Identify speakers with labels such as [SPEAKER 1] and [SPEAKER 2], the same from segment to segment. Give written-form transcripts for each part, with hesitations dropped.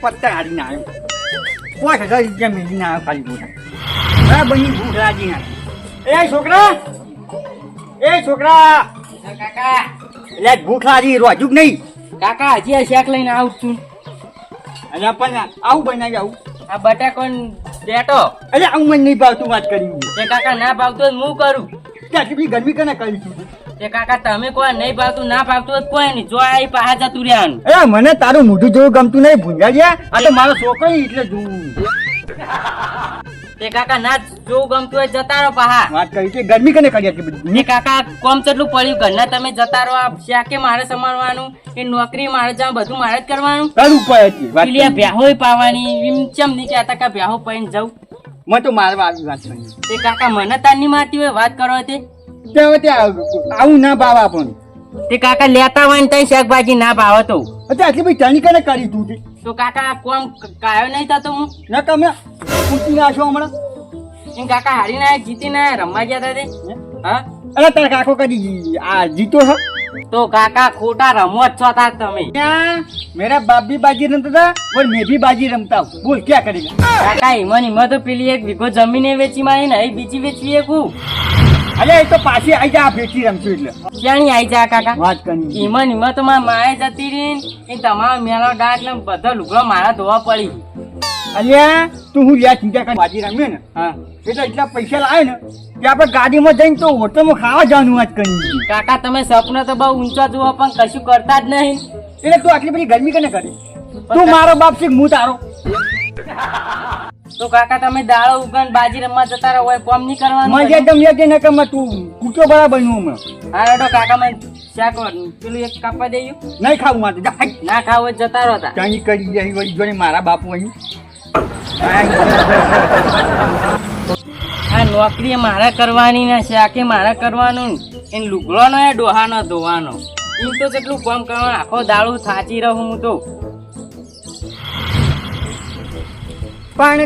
[SPEAKER 1] પત્તા હારી ના આવ્યો 5000 રૂપિયા મેળવી ના આવ્યો ખાલી મોટા બરાબર ભૂખ લાગી ના એ છોકરા
[SPEAKER 2] કાકા
[SPEAKER 1] એટલે ભૂખ લાગી રોજુ નહીં
[SPEAKER 2] કાકા હજી આ શેક લઈને આવું છું.
[SPEAKER 1] અને પણ આવું બનાવી આવું
[SPEAKER 2] આ બટાકોન ડેટો
[SPEAKER 1] એટલે આવું મને નહીં ભાવતું વાત કરી
[SPEAKER 2] તે કાકા ના ભાવતો હું કરું.
[SPEAKER 1] આટલી બધી ગરમી કને કરીશું
[SPEAKER 2] તે કાકા તમે કોઈ નહીં ભાવતું ના ભાવતું હોય કોઈ નહીં જો આ પાહા જતું રહેવાનું.
[SPEAKER 1] એ મને તારું મોઢું જેવું ગમતું નહીં ભૂંજાડિયા આ તો મારો છોકરો એટલે જોવું
[SPEAKER 2] તે કાકા ના જોવું ગમતું હોય જતા રહો પાહા.
[SPEAKER 1] વાત કરી કે ગરમી કને કરી આટલી બધી
[SPEAKER 2] ને કાકા કોમ કેટલું પડ્યું ઘરના તમે જતા રહો. આ શાકે મારે સંભાળવાનું એ નોકરી મારે જવાનું બધું મારે જ કરવાનું.
[SPEAKER 1] તારું ઉપાય હતી વાત
[SPEAKER 2] પેલી આ ભ્યાહોય પાવાની એમ ચમ નહીં કહેતા કે ભ્યાહો પાઈને જાઉં.
[SPEAKER 1] મને તો મારવા આવી વાત કરી
[SPEAKER 2] તે કાકા મને તાર નહીં મારતી હોય વાત કરો તે.
[SPEAKER 1] ત્યાં આવું ના ભાવ પણ
[SPEAKER 2] તે કાકા લેતા હોય ને તઈ શાકભાજી ના ભાવે તો
[SPEAKER 1] આટલી બધી ચણી કને કરી તું તે
[SPEAKER 2] તો કાકા કોમ કાયો નહીં થતો હું
[SPEAKER 1] ના તમે પૂછી નાખો હમણાં
[SPEAKER 2] એમ કાકા હારી ના જીતી ના રમવા ગયા હતા તે હા
[SPEAKER 1] અરે તારા કાકો કદી આ જીતો હો
[SPEAKER 2] તો કાકા ખોટા રમો જ છો તાર તમે.
[SPEAKER 1] क्या मेरा बाप भी बाजी रमता था और मैं भी बाजी रमता हूँ बोल क्या करेगा
[SPEAKER 2] કાકા ઈમન તો પેલી એક વીઘો જમીને વેચી મારી ને બીજી વેચવી એકું
[SPEAKER 1] અલે એ તો પાછી આવી જા ફેટી રમશું એટલે
[SPEAKER 2] ક્યાંની આઈ જા કાકા
[SPEAKER 1] વાત કરી
[SPEAKER 2] ઈમન તો મારા માએ જતી રહી એ તમારો મેળો ડાટ ને બધો લુગડો મારા ધોવા પડી.
[SPEAKER 1] અલ્યા તું હું યાર ચિંતા કરી બાજી રમે ને
[SPEAKER 2] હા
[SPEAKER 1] એટલે એટલા પૈસા લાવે ને કે આપણે ગાડીમાં જઈને તો હોટલમાં ખાવા જવાનું વાત કરી
[SPEAKER 2] કાકા તમે સપનો તો બહુ ઊંચા જુઓ પણ કશું કરતા જ નહીં.
[SPEAKER 1] એટલે તું આટલી બધી ગરમી કને કરી તું મારો બાપ છે હું તારો
[SPEAKER 2] તો કાકા તમે દાળો ઉગન બાજી રમવા જતા રહો હોય કોમ નહીં કરવાનું.
[SPEAKER 1] મજા જમ્યા કે ન કમા તું કૂચો બરાબર નું હમણાં
[SPEAKER 2] હા રેડો કાકા મને શાક પેલું એક કાપવા દઈએ
[SPEAKER 1] નહીં ખાવું માટે જા
[SPEAKER 2] ના ખાવ હોય જતા રહો તા.
[SPEAKER 1] ચાંદી કરી જાય વળી જોડે મારા બાપુ અહીં
[SPEAKER 2] આ નોકરી મારા કરવાની ને શાકે મારા કરવાનું એને લુગડો નો એ ડોહાનો ધોવાનો એમ તો કેટલું કામ કરવાનું આખો દાડું થાચી રહું હું તો.
[SPEAKER 1] પણ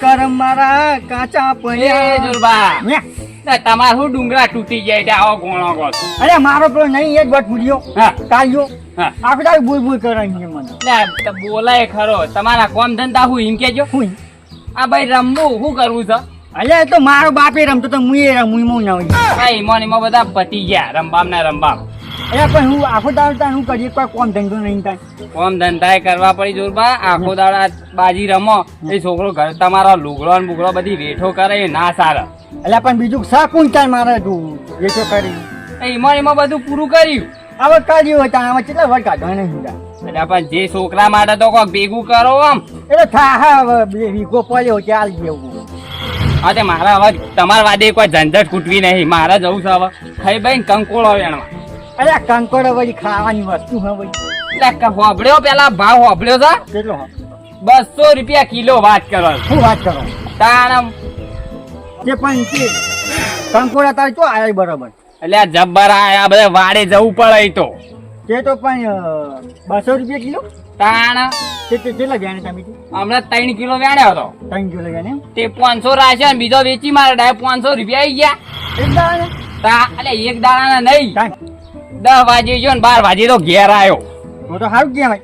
[SPEAKER 1] કરમ મારા કાચા
[SPEAKER 2] એ
[SPEAKER 1] પડ્યા
[SPEAKER 2] જુરબા તમારે શું ડુંગરા તૂટી જાય છે આવો ગોણો ગો
[SPEAKER 1] અરે મારો પેલો નહીં એક વાત પૂછ્યો
[SPEAKER 2] હા
[SPEAKER 1] કાઢ્યો
[SPEAKER 2] હા
[SPEAKER 1] આપણે તારી બોલ બોલ કરાવી મને
[SPEAKER 2] બોલાય ખરો તમારા કોમ ધંધા હું એમ કેજો
[SPEAKER 1] હું
[SPEAKER 2] આ ભાઈ રમવું શું કરવું છે.
[SPEAKER 1] અલ્યા એ તો મારો બાપે રમતો તો હું એ રમું હું ના હોય
[SPEAKER 2] હા ઈમોન બધા પતી ગયા રંબામ ના રંબામ.
[SPEAKER 1] અલ્યા પણ હું આખો દાડો હું કરીએ કોઈ કોમ ધંધો નહીં થાય
[SPEAKER 2] કોમ ધંધા કરવા પડી જોરબા આખો દાડા બાજી રમો એ છોકરો ઘર તમારો લુગડો ને બુગડો બધી વેઠો કરે એ ના સારા.
[SPEAKER 1] અલ્યા પણ બીજું શા કોણ ચાલ મારે તું એ તો કરી
[SPEAKER 2] ઈમોન બધું પૂરું કર્યું.
[SPEAKER 1] હવે કાઢ્યું હોય ત્યાં કેટલા વર્ષ કાઢવા નહીં
[SPEAKER 2] એટલે પણ જે છોકરા માટે તો કોક ભેગું કરો આમ
[SPEAKER 1] એટલે થા હા હવે બે વીઘો પડ્યો ચાલ જેવું
[SPEAKER 2] હા તે મારા હવે તમારા વાદે કોઈ ઝંઝટ કૂટવી નહીં મારે જવું છે હવે ખાઈ ભાઈ કંકોળો વેણવા.
[SPEAKER 1] અરે કંકોડો વળી ખાવાની વસ્તુ હે વળી
[SPEAKER 2] એટલે હોબળ્યો પેલા ભાવ હોબળ્યો છે
[SPEAKER 1] કેટલો
[SPEAKER 2] 200 રૂપિયા કિલો વાત કરો
[SPEAKER 1] શું વાત કરો
[SPEAKER 2] તાણ
[SPEAKER 1] તે પણ તે કંકોડા તારે તો આયા બરાબર
[SPEAKER 2] એટલે આ જબ્બર આ બધા વાડે જવું પડે ઈ તો
[SPEAKER 1] તે તો પણ 200 રૂપિયા કિલો
[SPEAKER 2] તાણ
[SPEAKER 1] તે કેટલા વ્યાણે તમે
[SPEAKER 2] હમણાં 3 કિલો વેણ્યો હતો
[SPEAKER 1] 3 કિલો વ્યાણે
[SPEAKER 2] તે 500 રાખે ને બીજો વેચી મારે ડાયરેક્ટ 500 રૂપિયા આવી ગયા.
[SPEAKER 1] એક દાડા
[SPEAKER 2] તા એટલે એક દાડાના નહીં
[SPEAKER 1] કાંઈ
[SPEAKER 2] 10 વાગે ગયો ને 12 વાગે તો ઘેર આવ્યો.
[SPEAKER 1] તો તો સારું કહેવાય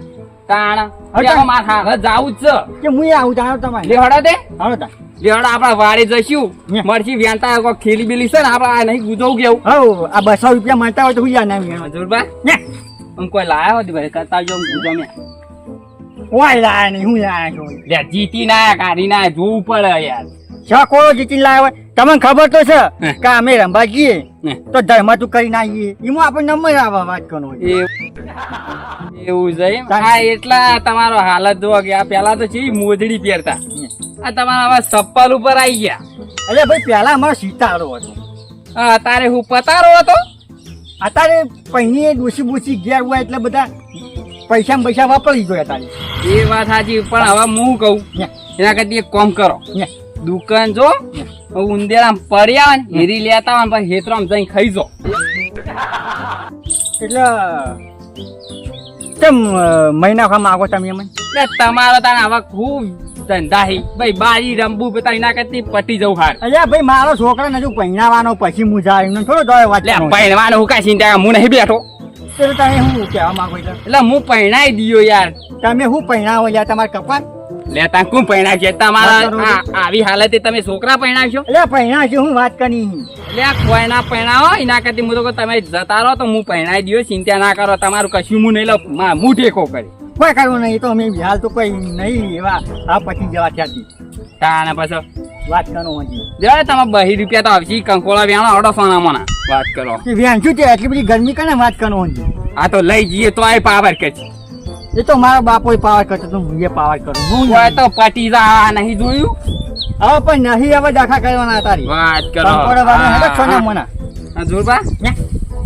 [SPEAKER 2] તાણ
[SPEAKER 1] હટા.
[SPEAKER 2] હવે મારે હારે જાવું જ છે.
[SPEAKER 1] કે હું આવું તારો તમારે
[SPEAKER 2] લે હડો તે
[SPEAKER 1] હાલો તા
[SPEAKER 2] લેવડા આપડા વાડે જઈશું
[SPEAKER 1] ને.
[SPEAKER 2] મરચી વેણતા કોઈ ખેલી બેલી છે ને આપડે આ નહીં ગુજવું કેવું
[SPEAKER 1] હવ આ 200 રૂપિયા મળતા હોય તો હું યા ના વ્યાણ
[SPEAKER 2] હજુરબા
[SPEAKER 1] ને
[SPEAKER 2] આમ કોઈ લાયો હતી ભાઈ કરતા જો ગુજો મે
[SPEAKER 1] કોઈ લાયા નહીં હું લાયા છું
[SPEAKER 2] લે જીતી ના આયા, કાઢી ના આયા, જોવું પડે યાર.
[SPEAKER 1] છકોડો જીતીને લાવ્યા હોય તમને ખબર તો છે
[SPEAKER 2] હે.
[SPEAKER 1] કે અમે રંબા જઈએ
[SPEAKER 2] હે.
[SPEAKER 1] તો ધર્મ તું કરીને આવીએ એમાં આપણે નંબર આવે વાત કરવાનો હોય.
[SPEAKER 2] એવું છે એમ? હા એટલા તમારો હાલત જોવા ગયા પેલા તો છે મોજડી પહેરતા આ તમારા હવે ચપ્પલ ઉપર આવી ગયા.
[SPEAKER 1] અરે ભાઈ પેલા અમારો સિતારો હતો
[SPEAKER 2] હા, તારે હું પતારો હતો
[SPEAKER 1] અત્યારે પૈની ડોસી બોસી ઘેર હોય એટલે બધા પૈસા વાપરી ગયો અત્યારે
[SPEAKER 2] એ વાત સાચી પણ હવે હું કહું
[SPEAKER 1] ને,
[SPEAKER 2] એના કરતી એક કામ કરો
[SPEAKER 1] ને.
[SPEAKER 2] દુકાન જો ઉંદેડા પડી આવે ને હેરી લેતા આવે ને પછી હેતરામ જઈને ખાઈ જો.
[SPEAKER 1] એટલે કેમ મહિના ખા માગો તમે એમ
[SPEAKER 2] એટલે તમારો તાને હવે ખૂબ ધંધા હી ભાઈ બારી રંબુ પતા એના કરતી પટી જવું હાર.
[SPEAKER 1] અલ્યા ભાઈ મારો છોકરા હજુ પહેણાવાનો પછી મુજા એમને થોડો દોય વાત
[SPEAKER 2] એટલે
[SPEAKER 1] કરો.
[SPEAKER 2] પહેરવાનું હું કાંઈ ચિંતા હું નહીં બેઠો
[SPEAKER 1] તો તમે શું કહેવા માંગો છો?
[SPEAKER 2] એટલે હું પહેણાઈ દિયો યાર.
[SPEAKER 1] તમે શું પહેણાવો લ્યા તમારા કપાળ?
[SPEAKER 2] લે તા કોણ પહેણા છે તમારા આવી હાલતે તમે છોકરા પહેણાવશો?
[SPEAKER 1] એટલે પહેણા છે હું વાત કરી.
[SPEAKER 2] એટલે આ કોઈના પહેણાવો એના કરતી હું તો કહું તમે જતા રહો તો હું પહેણાઈ દયો, ચિંતા ના કરો. તમારું કશું હું નહીં લઉં, હું ટેકો કરી
[SPEAKER 1] કોઈ કરવું નહીં. તો અમે હાલ તો કોઈ નહીં એવા આ પછી જવા ત્યાંથી
[SPEAKER 2] તાને પછી
[SPEAKER 1] વાત કરો હજી.
[SPEAKER 2] જો તમે 2 રૂપિયા તો આવશે કંકોળા વેણો અડો સોનામાં વાત કરો.
[SPEAKER 1] વ્યાન શું છે એટલી બધી ગરમી કરે વાત કરો હજી.
[SPEAKER 2] આ તો લઈ જઈએ તો આ પાવર કે છે.
[SPEAKER 1] એ તો મારા બાપો પાવર કરતો તો હું એ પાવર કરું. હું
[SPEAKER 2] કોઈ તો પટી જા નહીં જોયું
[SPEAKER 1] હવે પણ નહીં હવે દાખા કરવાના તારી
[SPEAKER 2] વાત કરો.
[SPEAKER 1] કંકોડા વાળા હેડો સોના મોના.
[SPEAKER 2] જોરબા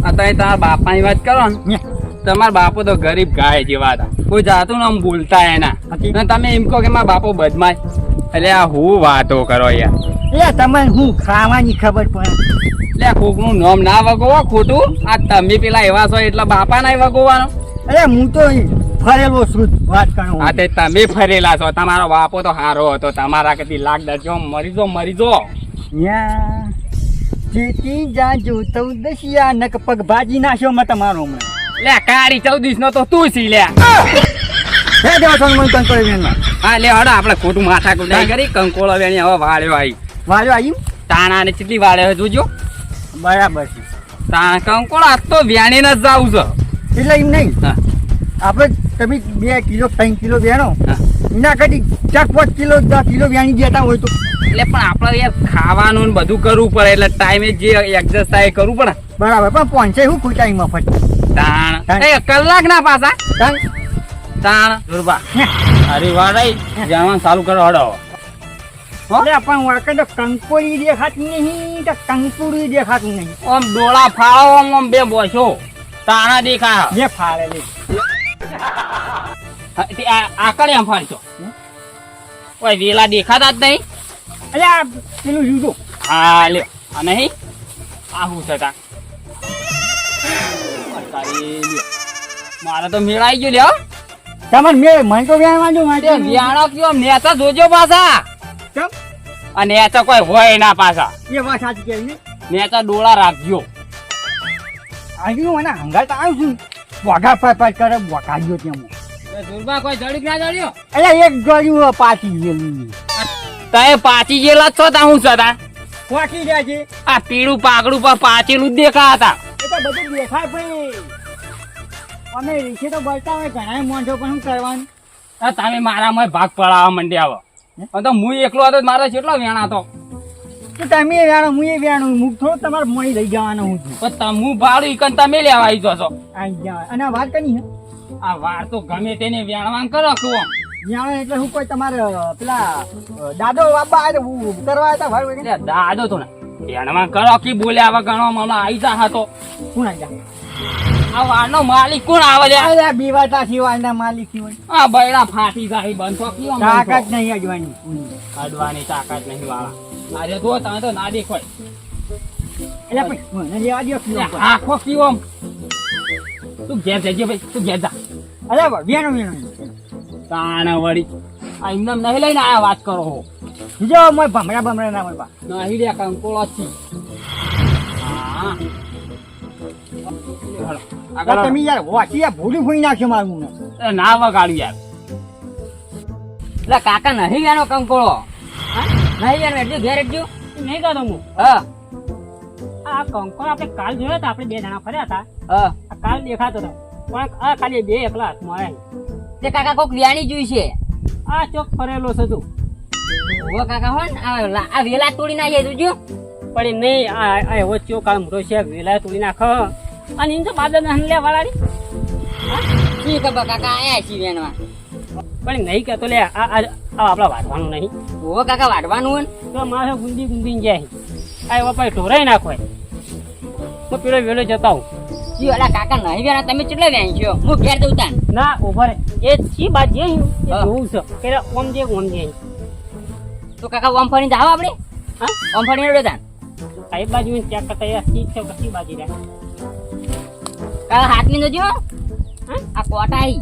[SPEAKER 2] અત્યારે તમારા બાપાની વાત કરો ને, તમારા બાપો તો ગરીબ ગાય જેવા હતા, કોઈ જાતું ને આમ બોલતા એના. અને તમે એમ કહો કે મારા બાપો બદમાશ. એટલે આ હું વાતો કરો યાર.
[SPEAKER 1] એ તમને હું ખાવાની ખબર પડે.
[SPEAKER 2] એટલે કોકનું નામ ના વગોવો ખોટું. આ તમે પેલા એવા છો એટલે બાપા ના વગોવાનો.
[SPEAKER 1] અરે હું તો ફરેલો છું વાત કરું.
[SPEAKER 2] હા તે તમે ફરેલા છો, તમારો બાપો તો હારો હતો. તમારા કદી લાગ દરજો મરી જો.
[SPEAKER 1] જેતી જાજો 14 નક પગ ભાજી નાખ્યો મેં તમારો હમણાં.
[SPEAKER 2] લે કાળી 14 નો તો તું સી લે.
[SPEAKER 1] હે દેવા છો મને કંકોળો વેણમાં.
[SPEAKER 2] હા લે હડો આપણે ખોટું માથા કુડાઈ કરી. કંકોળો વેણી હવે વાળ્યો આવી.
[SPEAKER 1] વાળો આવ્યું
[SPEAKER 2] તાણા ને કેટલી વાળ્યો જોજો.
[SPEAKER 1] બરાબર છે.
[SPEAKER 2] તાણા કંકોળો આજ તો વેણી ને જ જાવું છે.
[SPEAKER 1] એટલે એમ નહીં
[SPEAKER 2] હા
[SPEAKER 1] આપણે તમે 2 કિલો 3 કિલો વેણો
[SPEAKER 2] હા.
[SPEAKER 1] એના કરતી 4-5 કિલો 10 કિલો વેણી જતા હોય તો
[SPEAKER 2] એટલે પણ આપણે યાર ખાવાનું ને બધું કરવું પડે એટલે ટાઈમે જે એડજસ્ટ થાય એ કરવું પડે.
[SPEAKER 1] બરાબર પણ પહોંચે શું ખૂટાઈ મફત
[SPEAKER 2] તાણ એ કલાક ના પાછા તાણ દુર્બા. અરે વાડાઈ જવાનું ચાલુ કરો હડો.
[SPEAKER 1] એટલે પણ વાકે તો કંકોડી દેખાતી નહીં તો કંકુડી દેખાતું નહીં.
[SPEAKER 2] આમ ડોળા ફાળો આમ બે બોસો તાણા દેખા.
[SPEAKER 1] જે ફાળેલી
[SPEAKER 2] આકડે આમ ફાળશો. ઓય વેલા દેખાતા જ નહીં.
[SPEAKER 1] એટલે આ પેલું જુદું.
[SPEAKER 2] હા લ્યો આ નહીં આ શું થતા મારે તો મેળાઈ ગયો લ્યો.
[SPEAKER 1] તમારે મને તો વેણવા જો માટે
[SPEAKER 2] વ્યાણો કયો નેતા જોજો પાછા.
[SPEAKER 1] કેમ
[SPEAKER 2] અને નેતા કોઈ હોય ના પાછા.
[SPEAKER 1] એ વાત સાચી કે ને
[SPEAKER 2] નેતા ડોળા રાખજો.
[SPEAKER 1] આજુ મને હંગાત આવ્યું છું વગા પાટ કરે વગાડ્યો તેમ.
[SPEAKER 2] દુર્બા કોઈ જડી ના જડ્યો.
[SPEAKER 1] એટલે એક જોડ્યું પાછી ગયેલું.
[SPEAKER 2] તમે પાછી ગયેલા છો તા હું છતા
[SPEAKER 1] વાકી રહ્યા છે.
[SPEAKER 2] આ પીળું પાકડું પર પાચેલું જ દેખા હતા.
[SPEAKER 1] એ તો બધું દેખાય ભાઈ. અમે રીક્ષે તો બોલતા હોય ઘણા મોંઢો પણ શું કરવાનું.
[SPEAKER 2] તમે મારામાં ભાગ પડાવવા માંડ્યા હવે. તો હું એકલો હતો મારો કેટલો વેણા હતો.
[SPEAKER 1] તો તમે વેણો હું એ વેણું હું થોડું તમારે મળી લઈ જવાનો હું છું.
[SPEAKER 2] પણ તમે ભાડું ઈકન તમે લેવા આવી જશો.
[SPEAKER 1] આવી જવા અને આ વાત કરી હે
[SPEAKER 2] આ વાર તો ગમે તેને વેણવાન કરો છું.
[SPEAKER 1] વેણો એટલે હું કોઈ તમારે પેલા દાદો બાબા કરવા હતા ભાઈ
[SPEAKER 2] એટલે દાદો તો ને વેણવાન કરો કે બોલ્યા વગર ગણો મને આવી જા હતો.
[SPEAKER 1] કોણ આવી જાય
[SPEAKER 2] આ વારનો માલિક કોણ આવે લે.
[SPEAKER 1] અરે બીવાતા સિવાયના માલિક સિવાય
[SPEAKER 2] આ બૈડા ફાટી જાય બંધો કયો
[SPEAKER 1] તાકાત નહીં અજવાની
[SPEAKER 2] કાઢવાની તાકાત નહીં વાળા. આજે તો તમે તો ના દેખો.
[SPEAKER 1] એટલે પછી મને લેવા દો કિલો પર.
[SPEAKER 2] આખો કયો આમ તું ઘેર જજે ભાઈ તું ઘેર જા.
[SPEAKER 1] અરે વેણો વેણો
[SPEAKER 2] તાણે વળી આ એમને નહીં લઈને આયા વાત કરો હો.
[SPEAKER 1] જો મોય ભમરા ના મોય
[SPEAKER 2] નહીં લે કંકોળો છે. હા
[SPEAKER 1] આગળ તમે યાર વાંચી ભૂલી ભૂલી નાખ્યો મારું
[SPEAKER 2] ના વગાડ્યું યાર. એટલે કાકા નહીં વેનો કંકોળો. નહીં વેનો એટલું ઘેર એટલું
[SPEAKER 3] નહીં ગાતો હું.
[SPEAKER 2] હા
[SPEAKER 3] આ કંકોડો આપણે કાલ જોયો હતો. આપણે 2 જણા ફર્યા હતા.
[SPEAKER 2] હા
[SPEAKER 3] આ કાલ દેખાતો હતો પણ આ ખાલી 2 એકલા હાથમાં આવ્યા.
[SPEAKER 2] તે કાકા કોક વ્યાણી જોઈ છે.
[SPEAKER 3] આ ચોક ફરેલો છે તું.
[SPEAKER 2] ઓ કાકા હો ને આ વેલા તોડી નાખીએ જોજો.
[SPEAKER 3] પણ નહીં આ એવો ચોક આ મોટો છે વેલા તોડી નાખ. અને એમ તો બાદલ ને લે વાળાડી.
[SPEAKER 2] ઠીક છે કાકા આયા છીએ વેણવા.
[SPEAKER 3] પણ નહીં કહેતો લે આ આપડા વાટવાનું નહીં.
[SPEAKER 2] ઓ કાકા વાટવાનું હોય ને
[SPEAKER 3] તો મારે ગુંદી ગુંદી જાય. આ એવા પછી ઢોરાઈ નાખો. હું પેલો વેલો જતા હું.
[SPEAKER 2] જી ઓલા કાકા નહીં વેણા તમે કેટલા વેણ્યો હું ઘેર દઉં તાન.
[SPEAKER 3] ના ઉભા રે એ છી બાદ જે જોવું છે કે ઓમ જે
[SPEAKER 2] તો કાકા ઓમ ફરીને જાવ આપણે.
[SPEAKER 3] હા
[SPEAKER 2] ઓમ ફરીને રેડો તાન.
[SPEAKER 3] આ એક બાજુ ચેક કરતા ઠીક છે કશી બાજુ રહ્યા.
[SPEAKER 2] કાકા હાથની નજો આ કોટા આવી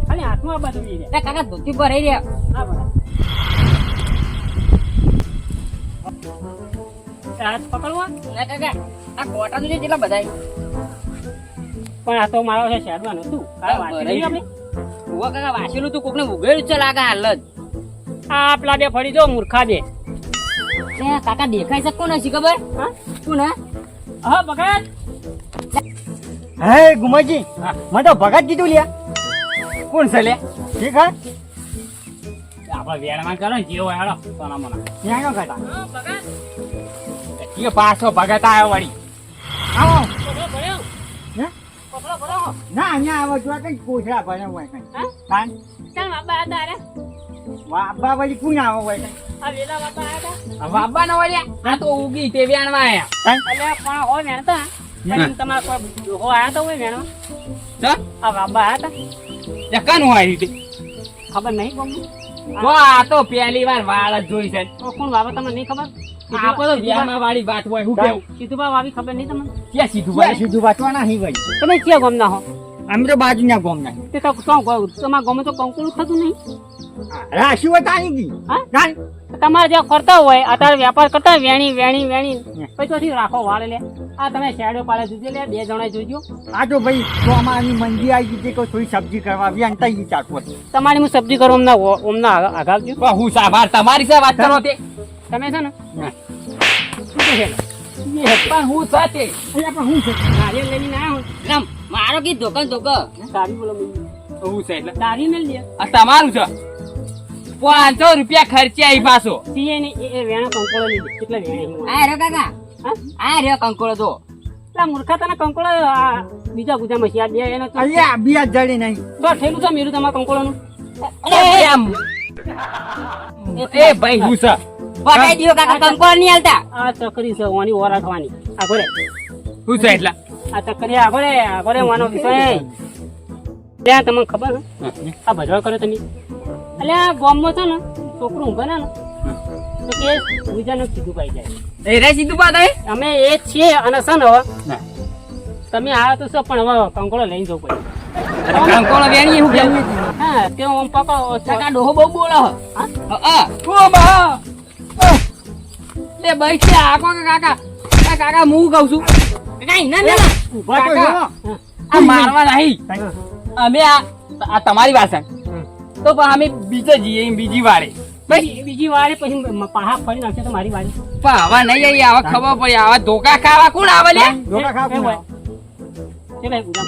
[SPEAKER 3] ખાલી હાથમાં આ બાજુ લઈ રહ્યા.
[SPEAKER 2] કાકા ધોતી પર રહી રહ્યા.
[SPEAKER 3] હા બરાબર. હાથ પકડવા
[SPEAKER 2] કાકા આ કોટા નું કેટલા બધા
[SPEAKER 3] પણ આ તો મારો છે શેડવાનું હતું આ વાંચી લઈએ આપણે
[SPEAKER 4] ઉવા કાકા વાંચેલું તું કોકને ઉઘેડ્યું છે લાગે હાલ જ.
[SPEAKER 3] આ પેલા બે ફરી જો મૂર્ખા બે
[SPEAKER 4] એ કાકા દેખાય છે કોણ હશે ખબર?
[SPEAKER 3] હા
[SPEAKER 4] તું ને
[SPEAKER 3] હા ભગત
[SPEAKER 1] હે ગુમાજી મને તો ભગત કીધું લ્યા
[SPEAKER 2] કોણ છે લે
[SPEAKER 1] ઠીક હા
[SPEAKER 2] આપડે વેણમાં કરો ને જેવો હેડો સોના મોના
[SPEAKER 1] ત્યાં નો ખાતા
[SPEAKER 3] હા ભગત
[SPEAKER 2] એ પાછો ભગત આવ્યો વળી
[SPEAKER 1] આવો
[SPEAKER 3] પકડો પડ્યો
[SPEAKER 1] હે
[SPEAKER 3] પકડો પડો
[SPEAKER 1] ના અહીંયા આવો જો કઈ કોથળા ભરે હોય કઈ
[SPEAKER 3] હા
[SPEAKER 1] કાન
[SPEAKER 3] ચાલ બાબા આ દારે
[SPEAKER 1] વાબા વળી કોણ આવો હોય કઈ
[SPEAKER 3] આ વેલા બાબા આયા
[SPEAKER 2] બાબા નો વળ્યા આ તો ઉગી તે વેણમાં આયા
[SPEAKER 3] અલ્યા પણ હોય વેણતા તમારા કોઈ ડોહો આયા તો હોય વેણવા
[SPEAKER 2] ચાલ
[SPEAKER 3] આ બાબા આયા તા
[SPEAKER 2] જકાનું હોય રીતે
[SPEAKER 3] ખબર નહીં કોમ
[SPEAKER 2] તો આ તો પહેલી વાર વાળ જ જોઈ છે
[SPEAKER 3] કોણ બાબા તમને નહીં ખબર
[SPEAKER 2] આપો તો વ્યામાં વાળી વાત હોય હું કેવું
[SPEAKER 3] સીધુબા આવી ખબર નહીં તમને
[SPEAKER 2] ક્યાં સીધું
[SPEAKER 1] ક્યાં
[SPEAKER 2] ભાઈ
[SPEAKER 1] સીધું વાંચવાના નહીં વળી
[SPEAKER 3] તમે ક્યાં ગમના હો
[SPEAKER 1] અમે તો બાજુના ગામના
[SPEAKER 3] તે તો શું તમારા ગમે તો કંકુલ થતું નહીં
[SPEAKER 1] રાશિ હોય તાણી ગઈ
[SPEAKER 3] હા
[SPEAKER 1] કાન
[SPEAKER 3] તમારે જ્યાં કરતા હોય અત્યારે વેપાર કરતા હોય, વેણી વેણી વેણી પછી તો રાખો વાળે લે આ તમે શેડો પાડે જોજો લે બે જણા જોજો
[SPEAKER 1] આ તો ભાઈ તો અમારી મંદી આવી ગઈ કોઈ થોડી સબ્જી કરવા આવી અંતા ઈ ચાટવો
[SPEAKER 3] તમારી હું સબ્જી કરું ઓમના આગાવજો
[SPEAKER 2] પણ હું સાભાર તમારી સાથે વાત કરો તે
[SPEAKER 3] તમે છે ને
[SPEAKER 2] હા.
[SPEAKER 3] શું છે
[SPEAKER 2] પણ હું સાથે
[SPEAKER 1] અહીંયા પણ હું છે
[SPEAKER 3] નારિયેળ લઈને આવ્યો
[SPEAKER 4] રમ મારો કી ધોકન ધોક
[SPEAKER 3] દારી બોલો
[SPEAKER 2] હું છે એટલે
[SPEAKER 3] દારી મેળ દે
[SPEAKER 2] આ તમારું છે 500 રૂપિયા ખર્ચ્યા ઈ પાછો
[SPEAKER 3] સીએ ને એ વેણા કંકોળો લીધી કેટલા વેણી
[SPEAKER 4] આ રહ્યો કાકા
[SPEAKER 3] હા
[SPEAKER 4] આ રહ્યો કંકોળો તો
[SPEAKER 3] એટલા મૂર્ખા તને કંકોળો આ બીજા ગુજામાં છે આ બે એનો તો
[SPEAKER 1] અહીંયા બિયા જડી નહીં
[SPEAKER 3] તો ઠેલું છે મેરું તમારા કંકોળોનું
[SPEAKER 2] એ આમ એ ભાઈ હું છે
[SPEAKER 4] પટાઈ દીધો કાકા કંકોળો નહીં હાલતા
[SPEAKER 3] આ ચકરી છે વાની ઓરાઠવાની આગળ
[SPEAKER 2] હું છે એટલે
[SPEAKER 3] આ ચકરી આગળ વાનો વિષય ત્યાં તમને ખબર ને આ ભજવા કરો તમે એટલે આ ગામમાં છે ને છોકરું ઊંઘે ને તો કે બીજાને સીધું પાઈ જાય
[SPEAKER 2] એ રે સીધું પાડે
[SPEAKER 3] અમે એ જ છીએ અને છે ને હવે
[SPEAKER 2] ના
[SPEAKER 3] તમે આવ્યા તો છો પણ હવે કંકોળો લઈને જવું પડે
[SPEAKER 2] કંકોળો વેણી હું કેવું
[SPEAKER 3] હા તે આમ પકડો
[SPEAKER 4] કાકા ડોહો બહુ બોલો
[SPEAKER 2] હા ઓ બા લે ભાઈ કે આકો કાકા આ કાકા હું કહું છું
[SPEAKER 4] કાકા ઇના ના
[SPEAKER 1] ઉભા તો
[SPEAKER 2] કાકા.
[SPEAKER 1] જો.
[SPEAKER 2] આ મારવા નહીં અમે આ તમારી વાસણ તો પણ અમે બીજે જઈએ એમ બીજી વારે
[SPEAKER 3] બીજી વારે પછી પાહા ફરી નાખશે તો મારી વારી
[SPEAKER 2] પણ આવા નહીં આવી આવા ખબર પડી આવા ધોકા ખાવા કોણ આવે લે
[SPEAKER 1] ધોકા ખાવ
[SPEAKER 3] એવું
[SPEAKER 1] કોણ?
[SPEAKER 3] હોય ચલે ગુજામ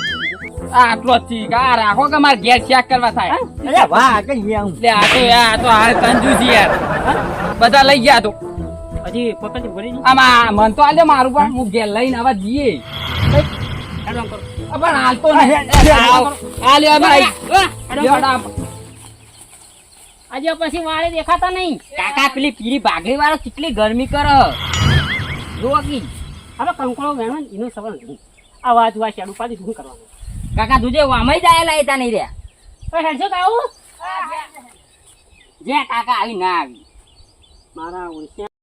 [SPEAKER 2] આટલો જ ઠીક આ રાખો કે મારે ઘેર ચેક કરવા થાય
[SPEAKER 1] અરે વાહ કઈ આવું
[SPEAKER 2] લે આ તો હાર કંજૂસી યાર બધા લઈ ગયા તો
[SPEAKER 3] હજી પકડી ભરી દી
[SPEAKER 2] આમાં મન તો આલે મારું પણ હું ઘેર લઈને આવા જઈએ
[SPEAKER 3] હેડો આમ કરો
[SPEAKER 2] પણ હાલતો નહીં આ લે ભાઈ લેવડા.
[SPEAKER 3] આજે પછી વાળે દેખાતા નહીં
[SPEAKER 4] કાકા પેલી પીળી ભાગરી વાળો કેટલી ગરમી કરે જો કી
[SPEAKER 3] હવે કંકોળો વેણો ને એનો સવાલ નહીં આ વાત વા શેડું પાડી શું કરવાનું
[SPEAKER 4] કાકા તુજે વામઈ દાયેલા આયતા નહીં રહ્યા
[SPEAKER 3] ઓય હેડજો કાવું
[SPEAKER 4] જે કાકા આવી ના આવી
[SPEAKER 3] મારા ઓળખ્યા